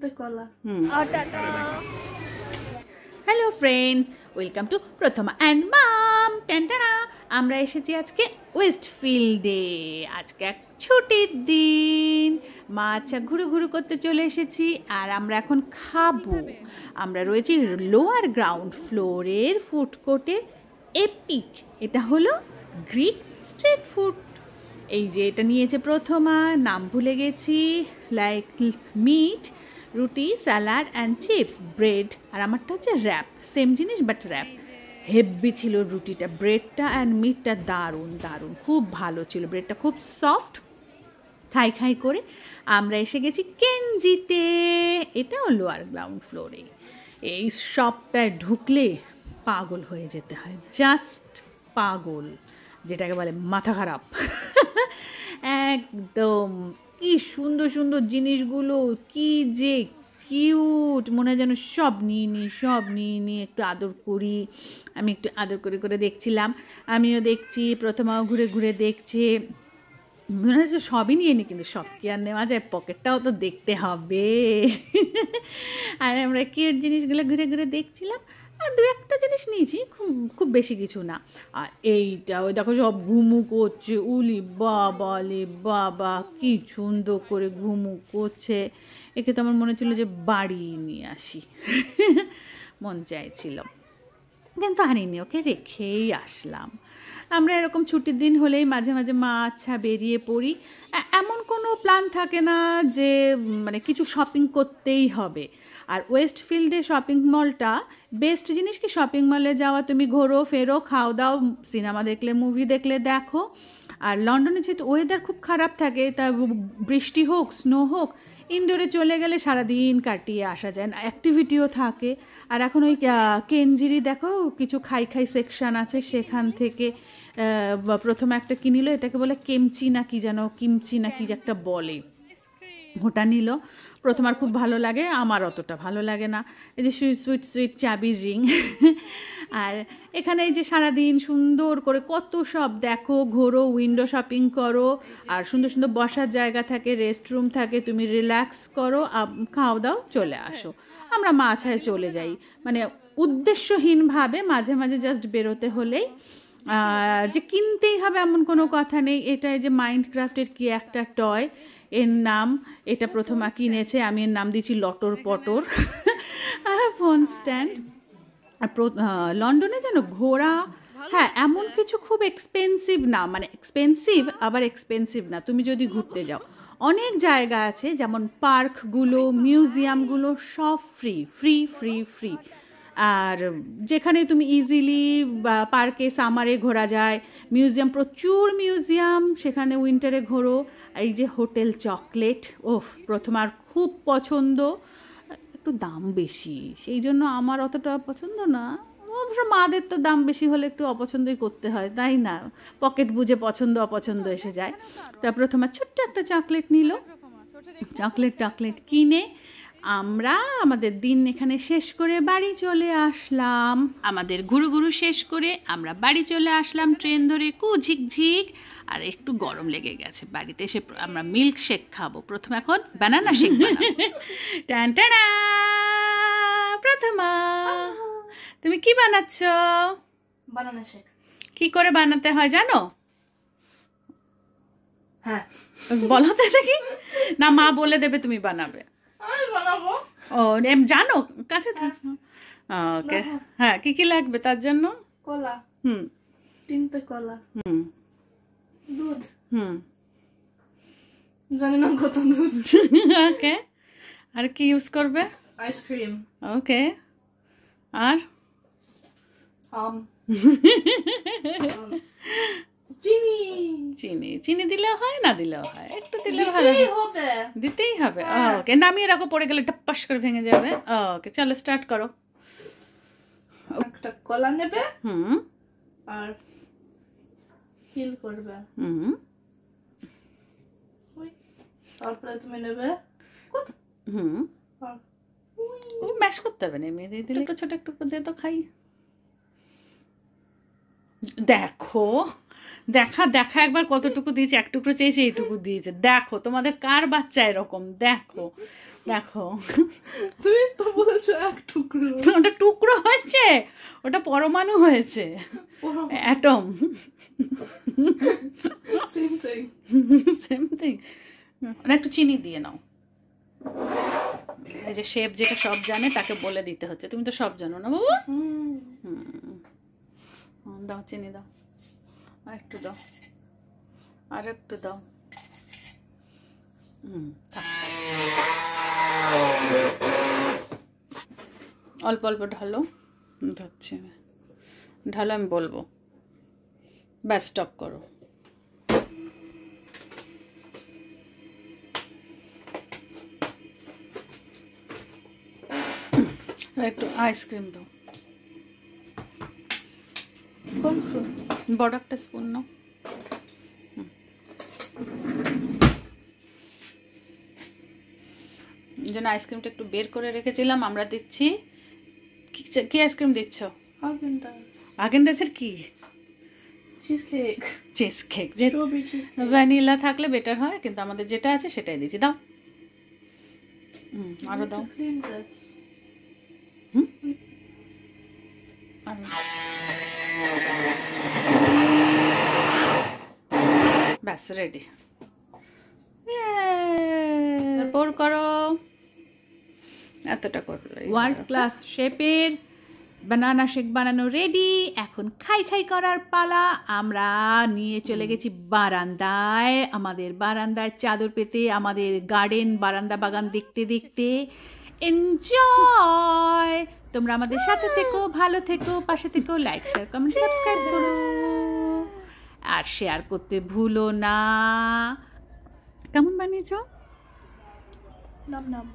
তিনটে কলা। Hello friends, welcome to Prothoma and mom. টেনটানা, আমরা এসেছি আজকে ওয়েস্টফিল্ডে। আজকে এক ছুটির দিন, মা আচ্ছা ঘুরু ঘুরু করতে চলে এসেছি। আর আমরা এখন খাবো। আমরা রয়েছি লোয়ার গ্রাউন্ড ফ্লোরের ফুড কোর্টে এপিক। এটা হলো গ্রিক স্ট্রিট ফুড। এই যে এটা নিয়েছে প্রথমা, নাম ভুলে গেছি। লাইক মিট, রুটি, স্যালাড অ্যান্ড চিপস, ব্রেড, আর আমারটা হচ্ছে র্যাপ। সেম জিনিস বাট র্যাপ। হেভি ছিল রুটিটা, ব্রেডটা অ্যান্ড মিটটা দারুণ দারুণ, খুব ভালো ছিল। ব্রেডটা খুব সফট। খাই খাই করে আমরা এসে গেছি কেনজিতে। এটাও লোয়ার গ্রাউন্ড ফ্লোরে। এই শপটায় ঢুকলে পাগল হয়ে যেতে হয়, জাস্ট পাগল, যেটাকে বলে মাথা খারাপ। একদম কি সুন্দর সুন্দর জিনিসগুলো, কি যে কিউট, মনে হয় যেন সব নিয়ে একটু আদর করি। আমি একটু আদর করে করে দেখছিলাম, আমিও দেখছি, প্রথমাও ঘুরে ঘুরে দেখছে। মনে হচ্ছে সবই নিয়ে নিই, কিন্তু সব কি আর নেওয়া যায়, পকেটটাও তো দেখতে হবে। আর আমরা কিউট জিনিসগুলো ঘুরে ঘুরে দেখছিলাম। আর দু একটা জিনিস নিয়েছি, খুব খুব বেশি কিছু না। আর এইটা ওই দেখো সব ঘুমু করছে, উলি বাবা লে বাবা, কি সুন্দর করে ঘুমু করছে। একে তো আমার মনে হচ্ছিলো যে বাড়ি নিয়ে আসি, মন চাইছিল, কিন্তু আনিনি, ওকে রেখেই আসলাম। আমরা এরকম ছুটির দিন হলেই মাঝে মাঝে মা আচ্ছা বেরিয়ে পড়ি। এমন কোনো প্ল্যান থাকে না যে মানে কিছু শপিং করতেই হবে। আর ওয়েস্টফিল্ডে শপিং মলটা বেস্ট জিনিস কি, শপিং মলে যাওয়া, তুমি ঘোরো ফেরো, খাও দাও, সিনেমা দেখলে, মুভি দেখলে দেখো। আর লন্ডনে যেহেতু ওয়েদার খুব খারাপ থাকে, তা বৃষ্টি হোক স্নো হোক, ইনডোরে চলে গেলে সারাদিন কাটিয়ে আসা যায় না, অ্যাক্টিভিটিও থাকে। আর এখন ওই কেনজিরি দেখো কিছু খাই খাই সেকশান আছে, সেখান থেকে প্রথমে একটা কিনিল, এটাকে বলে কেমচি না কি যেন, কিমচি না কি একটা বলে, ওটা নিল। প্রথমার খুব ভালো লাগে, আমার অতটা ভালো লাগে না। এই যে সুইট সুইট চাবি রিং। আর এখানে এই যে সারাদিন সুন্দর করে কত সব দেখো, ঘোরো, উইন্ডো শপিং করো, আর সুন্দর সুন্দর বসার জায়গা থাকে, রেস্টরুম থাকে, তুমি রিল্যাক্স করো, খাও দাও, চলে আসো। আমরা মাছায় চলে যাই, মানে উদ্দেশ্যহীনভাবে মাঝে মাঝে জাস্ট বেরোতে হলেই। যে কিনতেই হবে এমন কোনো কথা নেই। এটা এই যে মাইন্ডক্রাফটের কি একটা টয়, এর নাম, এটা প্রথমা কিনেছে, আমি এর নাম দিয়েছি লটর পটর। Phone stand. আর লন্ডনে যেন ঘোরা, হ্যাঁ এমন কিছু খুব এক্সপেন্সিভ না, মানে এক্সপেন্সিভ আবার এক্সপেন্সিভ না। তুমি যদি ঘুরতে যাও, অনেক জায়গা আছে, যেমন পার্কগুলো, মিউজিয়ামগুলো সব ফ্রি ফ্রি ফ্রি ফ্রি। আর যেখানে তুমি ইজিলি পার্কে সামারে ঘোরা যায়, মিউজিয়াম, প্রচুর মিউজিয়াম, সেখানে উইন্টারে ঘোরো। এই যে হোটেল চকলেট, ওফ প্রথমার খুব পছন্দ, একটু দাম বেশি, সেই জন্য আমার অতটা পছন্দ না। অবশ্য মাদের তো দাম বেশি হলে একটু অপছন্দই করতে হয়, তাই না, পকেট বুঝে পছন্দ অপছন্দ এসে যায়। তা প্রথমে ছোট্ট একটা চকলেট নিল, চকলেট কিনে আমরা আমাদের দিন এখানে শেষ করে বাড়ি চলে আসলাম। আমাদের ঘুরু ঘুরু শেষ করে আমরা বাড়ি চলে আসলাম ট্রেন ধরে, ঝিকঝিক। আর একটু গরম লেগে গেছে, বাড়িতে এসে আমরা মিল্ক শেক খাবো। প্রথমে এখন বানানা শেক বানাবো। টানটানা, প্রথমা তুমি কি বানাচ্ছ? বানানা শেক। কি করে বানাতে হয় জানো? হ্যাঁ বলো তো দেখি। না মা বলে দেবে, তুমি বানাবে? আমি বানাবো। ও জানো, কাছে থাকো। ওকে, হ্যাঁ কি কি লাগবে তার জন্য? কলা, তিনটে কলা, দুধ, জানি না কত দুধ। ওকে, আর কি ইউজ করবে? আইসক্রিম। ওকে, আর চিনি। চিনি, চিনি দিলেও হয় না দিলেও হয়, একটু দিলে ভালো হবে, দিতেই হবে। ওকে, নামিয়ে রাখো, পড়ে গেলে টপাস করে ভেঙে যাবে। ওকে চলো স্টার্ট করো। একটা কলা নেবে, আর ফিল করবে, তারপরে তুমি নেবে, ম্যাশ করতে হবে না, এমনি দিয়ে দিলে একটু ছোট একটু দিয়ে তো খাই। দেখো দেখা দেখা একবার কতটুকু দিয়েছে, এক টুকরো চেয়েছে, এইটুকু দিয়েছে। দেখো তোমাদের কার বাচ্চা এরকম, দেখো দেখো। তুমি তো বলেছো এক টুকরো। ওটা টুকরো হয়েছে, ওটা পরমাণু হয়েছে, atom. Same thing. Same thing. একটু চিনি দিয়ে নাও। এই যে শেফ যেটা সব জানে তাকে বলে দিতে হচ্ছে, তুমি তো সব জানো না বাবু। দাও চিনি দাও, আর একটু দাও, আর একটু দাও। অল্প অল্প ঢালো, ধরছি ঢালো, আমি বলবো, ব্যাস স্টপ করো। একটু আইসক্রিম দাও, কোন স্পুন? বড় একটা স্পুন নাও। জন্য আইসক্রিমটা একটু বের করে রেখেছিলাম, আমরা দিচ্ছি। কি আইসক্রিম দিচ্ছ? হাগেনডাজের কি? Cheese cake. Cheese cake. Strawberry cheese cake. Vanilla থাকলে বেটার হয়, কিন্তু আমাদের যেটা আছে সেটাই দিচ্ছি। দাও, আরো দাও। ব্যাস রেডি। পোর করো, এতটা করলে। ওয়ার্ল্ড ক্লাস শেপের বানানা শেক বানানো রেডি। এখন খাই খাই করার পালা। আমরা নিয়ে চলে গেছি বারান্দায়, আমাদের বারান্দায় চাদর পেতে, আমাদের গার্ডেন, বারান্দা বাগান দেখতে দেখতে। এনজয়। তোমরা আমাদের সাথে থেকো, ভালো থেকো, পাশে থেকো, লাইক শেয়ার কমেন্ট সাবস্ক্রাইব করো, আর শেয়ার করতে ভুলো না। কেমন বানিয়েছো? নাম নাম।